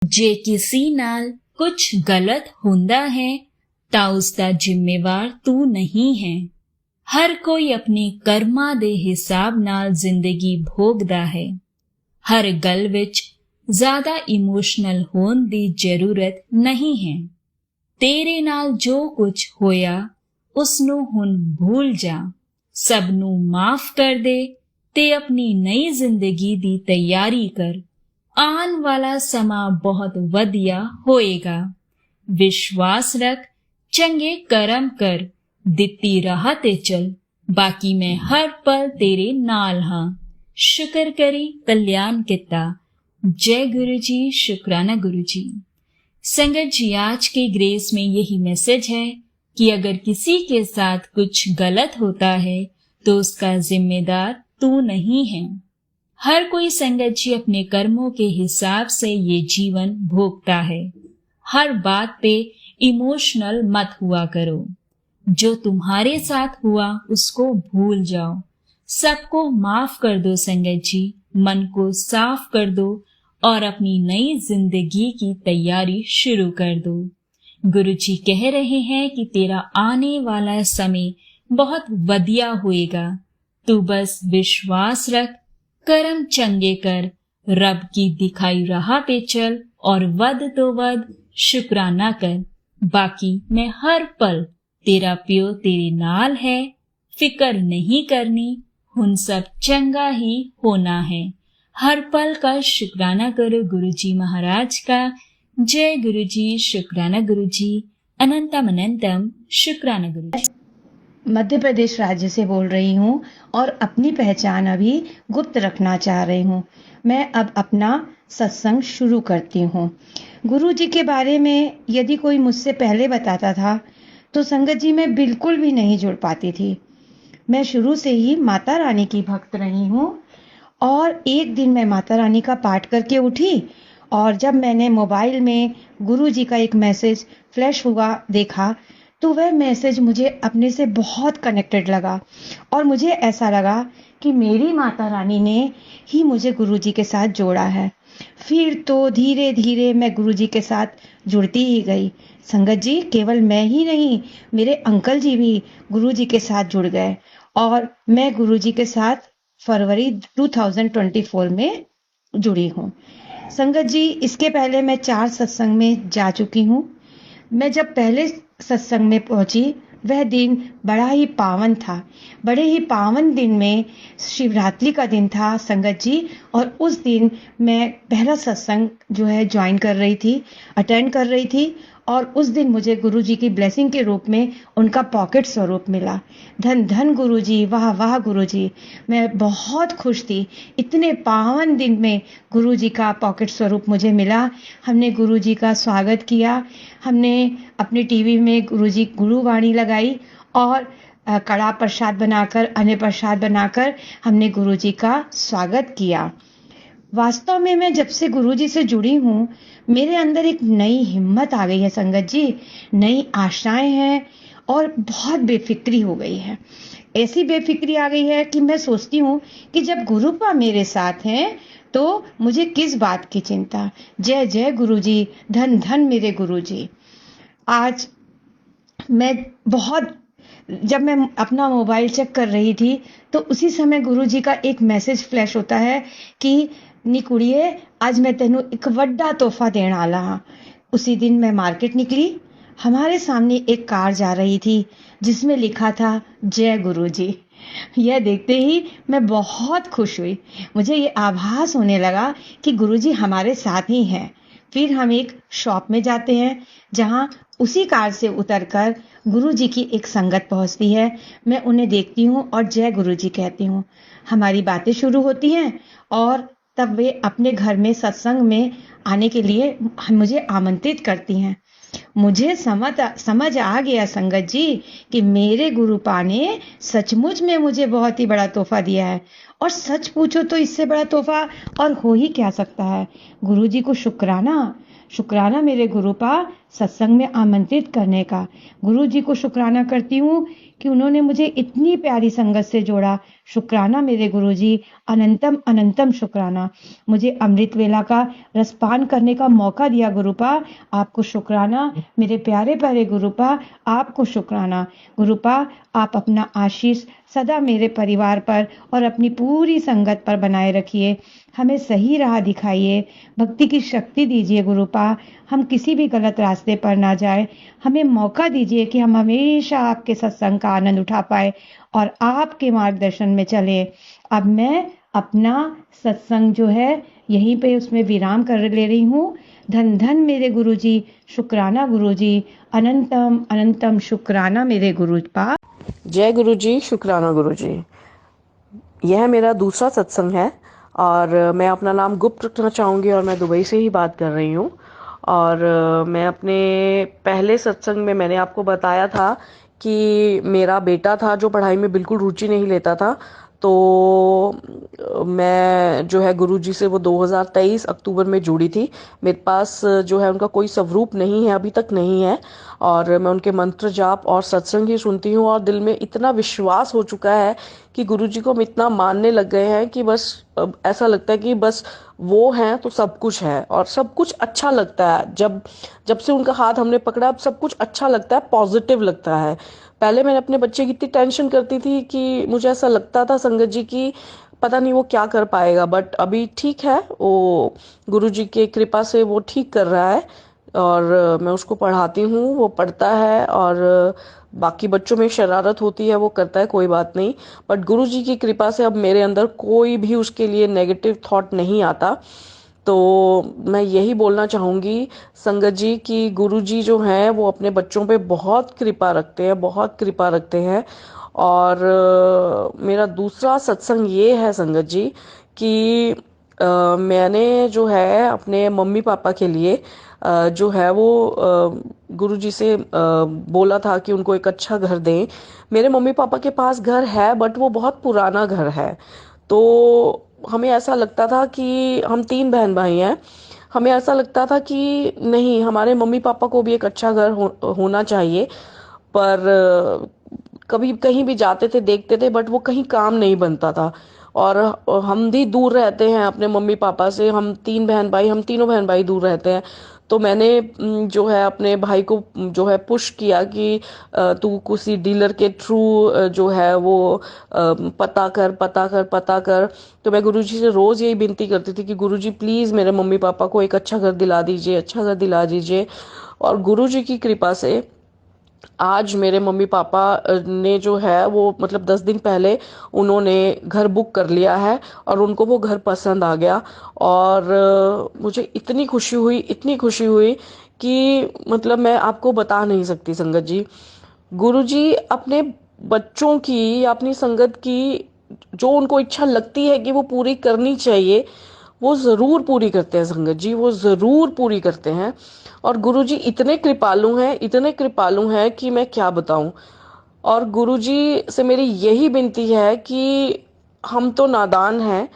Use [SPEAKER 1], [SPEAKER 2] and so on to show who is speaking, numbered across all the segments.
[SPEAKER 1] ਜੇ ਕਿਸੇ ਨਾਲ ਕੁਝ ਗਲਤ ਹੁੰਦਾ ਹੈ ਤਾਂ ਉਸ ਦਾ ਜ਼ਿੰਮੇਵਾਰ ਤੂੰ ਨਹੀਂ ਹੈ। ਹਰ ਕੋਈ ਆਪਣੇ ਕਰਮਾਂ ਦੇ ਹਿਸਾਬ ਨਾਲ ਜ਼ਿੰਦਗੀ ਭੋਗਦਾ ਹੈ। ਹਰ ਗੱਲ ਵਿੱਚ ਜ਼ਿਆਦਾ ਇਮੋਸ਼ਨਲ ਹੋਣ ਦੀ ਜ਼ਰੂਰਤ ਨਹੀਂ ਹੈ। ਤੇਰੇ ਨਾਲ ਜੋ ਕੁਝ ਹੋਇਆ ਉਸ ਨੂੰ ਹੁਣ ਭੁੱਲ ਜਾ, ਸਭ ਨੂੰ ਮਾਫ ਕਰ ਦੇ ਤੇ ਆਪਣੀ ਨਈ ਜ਼ਿੰਦਗੀ ਦੀ ਤਿਆਰੀ ਕਰ। ਆਉਣ ਵਾਲਾ ਸਮਾਂ ਬਹੁਤ ਵਧੀਆ ਹੋਏਗਾ। ਵਿਸ਼ਵਾਸ ਰੱਖ, ਚੰਗੇ ਕਰਮ ਕਰ, ਦਿੱਤੀ ਰਾਹ ਤੇ ਚੱਲ, ਬਾਕੀ ਮੈਂ हर पल तेरे नाल हाँ। शुक्र करी कल्याण किता। जय गुरु जी, शुक्राना गुरु जी। संगत जी, आज के ग्रेस में यही मैसेज है कि अगर किसी के साथ कुछ गलत होता है तो उसका जिम्मेदार तू नहीं है। हर कोई संगत जी अपने कर्मों के हिसाब से ये जीवन भोगता है। हर बात पे इमोशनल मत हुआ करो। जो तुम्हारे साथ हुआ उसको भूल जाओ। सबको माफ कर दो संगत जी, मन को साफ कर दो और अपनी नई जिंदगी की तैयारी शुरू कर दो। गुरु जी कह रहे हैं कि तेरा आने वाला समय बहुत वधिया होएगा। तू बस विश्वास रख, कर्म चंगे कर, रब की दिखाई राह पे चल और वध तो वध शुक्राना कर। बाकी मैं हर पल तेरा प्यो तेरे नाल है। फिकर नहीं करनी, हुन सब चंगा ही होना है। हर पल का शुक्राना करो गुरु जी महाराज का। जय गुरु जी, शुक्राना गुरु जी, अनंतम अनंतम शुक्राना गुरु जी।
[SPEAKER 2] मध्य प्रदेश राज्य से बोल रही हूँ और अपनी पहचान अभी गुप्त रखना चाह रही हूँ। मैं अब अपना सत्संग शुरू करती हूँ। गुरु जी के बारे में यदि कोई मुझसे पहले बताता था तो संगत जी मैं बिल्कुल भी नहीं जुड़ पाती थी। मैं शुरू से ही माता रानी की भक्त रही हूँ और एक दिन मैं माता रानी का पाठ करके उठी और जब मैंने मोबाइल में गुरु जी का एक मैसेज फ्लैश हुआ देखा तो वह मैसेज मुझे अपने से बहुत कनेक्टेड लगा और मुझे ऐसा लगा कि मेरी माता रानी ने ही मुझे गुरु जी के साथ जोड़ा है। फिर तो धीरे धीरे मैं गुरु जी के साथ जुड़ती ही गई। संगत जी, केवल मैं ही नहीं, मेरे अंकल जी भी गुरु जी के साथ जुड़ गए और मैं गुरु जी के साथ फरवरी 2024 में जुड़ी हूँ। संगत जी, इसके पहले मैं 4 सत्संग में जा चुकी हूँ। मैं जब पहले सत्संग में पहुंची वह दिन बड़ा ही पावन था। बड़े ही पावन दिन में शिवरात्रि का दिन था संगत जी, और उस दिन मैं पहला सत्संग जो है ज्वाइन कर रही थी, अटेंड कर रही थी और उस दिन मुझे गुरु जी की ब्लेसिंग के रूप में उनका पॉकेट स्वरूप मिला। धन धन गुरु जी, वाह वाह गुरु जी। मैं बहुत खुश थी। इतने पावन दिन में गुरु जी का पॉकेट स्वरूप मुझे मिला। हमने गुरु जी का स्वागत किया। हमने अपने टीवी में गुरु जी गुरुवाणी लगाई और कड़ा प्रसाद बनाकर, अन्न प्रसाद बनाकर हमने गुरु जी का स्वागत किया। वास्तव में मैं जब से गुरु जी से जुड़ी हूँ मेरे अंदर एक नई हिम्मत आ गई है संगत जी, नई आशाएं हैं और बहुत बेफिक्री हो गई है। ऐसी बेफिक्री आ गई है कि मैं सोचती हूँ कि जब गुरुपा मेरे साथ हैं तो मुझे किस बात की चिंता। जय जय गुरु जी, धन धन मेरे गुरु जी। आज मैं जब मैं अपना मोबाइल चेक कर रही थी तो उसी समय गुरु जी का एक मैसेज फ्लैश होता है कि नी कुड़िए, आज मैं तेनू एक वड्डा तोहफा देण आला हाँ। उसी दिन मैं मार्केट निकली। हमारे सामने एक कार जा रही थी जिसमें लिखा था जय गुरु जी। यह देखते ही मैं बहुत खुश हुई। मुझे ये आभास होने लगा कि गुरु जी हमारे साथ ही हैं। फिर हम एक शॉप में जाते हैं जहाँ उसी कार से उतरकर गुरु जी की एक संगत पहुँचती है। मैं उन्हें देखती हूँ और जय गुरु जी कहती हूँ। हमारी बातें शुरू होती हैं और तब वे अपने घर में सत्संग में आने के लिए मुझे आमंत्रित करती हैं। मुझे समझ आ गया संगत जी कि मेरे गुरुपा ने सचमुच में मुझे बहुत ही बड़ा तोहफा दिया है। और सच पूछो तो इससे बड़ा तोहफा और हो ही क्या सकता है। गुरु जी को शुक्राना मेरे गुरुपा सत्संग में आमंत्रित करने का। गुरु जी को शुक्राना करती हूँ कि उन्होंने मुझे इतनी प्यारी संगत से जोड़ा। शुक्राना मेरे गुरुजी, अनंतम अनंतम शुक्राना। मुझे अमृत वेला का रसपान करने का मौका दिया गुरुपा, आपको शुक्राना। मेरे प्यारे प्यारे गुरुपा, आपको शुक्राना। गुरुपा, आप अपना आशीष सदा मेरे परिवार पर और अपनी पूरी संगत पर बनाए रखिए। हमें सही राह दिखाइए, भक्ति की शक्ति दीजिए गुरुपा। हम किसी भी गलत रास्ते पर ना जाए। हमें मौका दीजिए कि हम हमेशा आपके सत्संग का आनंद उठा पाए और आपके मार्गदर्शन में चले। अब मैं अपना सत्संग जो है यहीं पे उसमें विराम कर ले रही हूँ। धन धन मेरे गुरुजी, शुक्राना गुरुजी, अनंतम अनंतम शुक्राना मेरे गुरुपा।
[SPEAKER 3] जय गुरु जी, शुक्राना गुरु जी। यह मेरा दूसरा सत्संग है और मैं अपना नाम गुप्त रखना चाहूँगी और मैं दुबई से ही बात कर रही हूँ। और मैं अपने पहले सत्संग में मैंने आपको बताया था कि मेरा बेटा था जो पढ़ाई में बिल्कुल रुचि नहीं लेता था। तो मैं जो है गुरुजी से वो 2023 अक्टूबर में जुड़ी थी। मेरे पास जो है उनका कोई स्वरूप नहीं है, अभी तक नहीं है। और मैं उनके मंत्र जाप और सत्संग ही सुनती हूँ और दिल में इतना विश्वास हो चुका है कि गुरुजी को हम इतना मानने लग गए हैं कि बस ऐसा लगता है कि बस वो हैं तो सब कुछ है और सब कुछ अच्छा लगता है। जब जब से उनका हाथ हमने पकड़ा अब सब कुछ अच्छा लगता है, पॉजिटिव लगता है। पहले मैंने अपने बच्चे की इतनी टेंशन करती थी कि मुझे ऐसा लगता था संगत जी की पता नहीं वो क्या कर पाएगा, बट अभी ठीक है। वो गुरुजी की कृपा से वो ठीक कर रहा है और मैं उसको पढ़ाती हूँ, वो पढ़ता है और बाकी बच्चों में शरारत होती है वो करता है, कोई बात नहीं। बट गुरुजी की कृपा से अब मेरे अंदर कोई भी उसके लिए नेगेटिव थॉट नहीं आता। तो मैं यही बोलना चाहूँगी संगत जी कि गुरुजी जो हैं वो अपने बच्चों पे बहुत कृपा रखते हैं, बहुत कृपा रखते हैं। और मेरा दूसरा सत्संग ये है संगत जी कि मैंने जो है अपने मम्मी पापा के लिए जो है वो गुरुजी से बोला था कि उनको एक अच्छा घर दें। मेरे मम्मी पापा के पास घर है बट वो बहुत पुराना घर है। तो हमें ऐसा लगता था कि हम 3 बहन भाई हैं, हमें ऐसा लगता था कि नहीं हमारे मम्मी पापा को भी एक अच्छा घर होना चाहिए। पर कभी कहीं भी जाते थे देखते थे बट वो कहीं काम नहीं बनता था। और हम भी दूर रहते हैं अपने मम्मी पापा से, हम 3 बहन भाई, हम तीनों बहन भाई दूर रहते हैं। तो मैंने जो है अपने भाई को जो है पुश किया कि तू किसी डीलर के थ्रू जो है वो पता कर पता कर पता कर। तो मैं गुरुजी से रोज यही विनती करती थी कि गुरुजी प्लीज मेरे मम्मी पापा को एक अच्छा घर दिला दीजिए, अच्छा घर दिला दीजिए। और गुरुजी की कृपा से आज मेरे मम्मी पापा ने जो है वो मतलब 10 दिन पहले उन्होंने घर बुक कर लिया है और उनको वो घर पसंद आ गया। और मुझे इतनी खुशी हुई, इतनी खुशी हुई कि मतलब मैं आपको बता नहीं सकती संगत जी। गुरुजी अपने बच्चों की या अपनी संगत की जो उनको इच्छा लगती है कि वो पूरी करनी चाहिए वो जरूर पूरी करते हैं संगत जी, वो जरूर पूरी करते हैं। और गुरुजी इतने कृपालु हैं, इतने कृपालु हैं कि मैं क्या बताऊं। और गुरुजी से मेरी यही विनती है कि हम तो नादान हैं,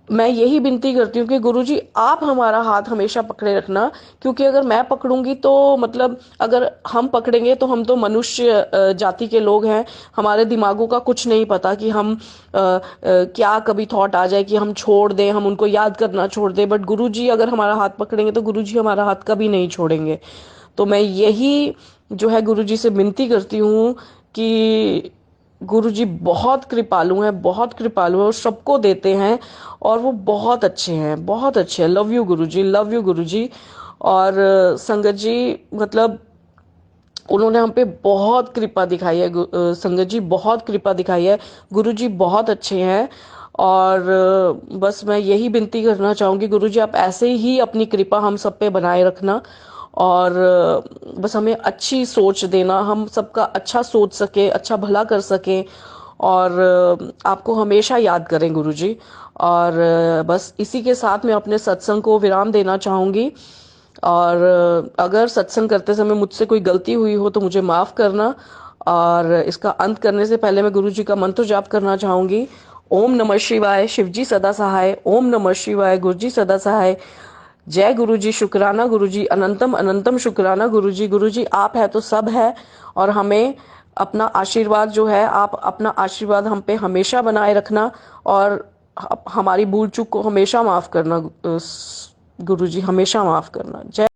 [SPEAKER 3] मैं यही विनती करती हूँ कि गुरुजी आप हमारा हाथ हमेशा पकड़े रखना। क्योंकि अगर मैं पकड़ूंगी तो मतलब अगर हम पकड़ेंगे तो हम तो मनुष्य जाति के लोग हैं, हमारे दिमागों का कुछ नहीं पता कि हम क्या कभी थॉट आ जाए कि हम छोड़ दें, हम उनको याद करना छोड़ दें। बट गुरुजी अगर हमारा हाथ पकड़ेंगे तो गुरुजी हमारा हाथ कभी नहीं छोड़ेंगे। तो मैं यही जो है गुरुजी से विनती करती हूँ कि गुरुजी बहुत कृपालु हैं, बहुत कृपालु हैं और सबको देते हैं और वो बहुत अच्छे हैं, बहुत अच्छे हैं। Love you Guruji, love you Guruji. और संगत जी मतलब उन्होंने हम पे बहुत कृपा दिखाई है, संगत जी बहुत कृपा दिखाई है। गुरुजी बहुत अच्छे हैं। और बस मैं यही विनती करना चाहूंगी गुरुजी आप ऐसे ही अपनी कृपा हम सब पे बनाए रखना। और बस हमें अच्छी सोच देना, हम सबका अच्छा सोच सके, अच्छा भला कर सके और आपको हमेशा याद करें गुरुजी। और बस इसी के साथ मैं अपने सत्संग को विराम देना चाहूंगी। और अगर सत्संग करते समय मुझसे कोई गलती हुई हो तो मुझे माफ करना। और इसका अंत करने से पहले मैं गुरुजी का मंत्र जाप करना चाहूंगी। ओम नमः शिवाय, शिवजी सदा सहाय। ओम नमः शिवाय, गुरुजी सदा सहाय। जय गुरुजी, शुक्राना गुरुजी, अनंतम अनंतम शुक्राना गुरुजी। गुरुजी आप है तो सब है और हमें अपना आशीर्वाद जो है, आप अपना आशीर्वाद हम पे हमेशा बनाए रखना और हमारी भूल चूक को हमेशा माफ़ करना। गुरु जी हमेशा माफ़ करना। जय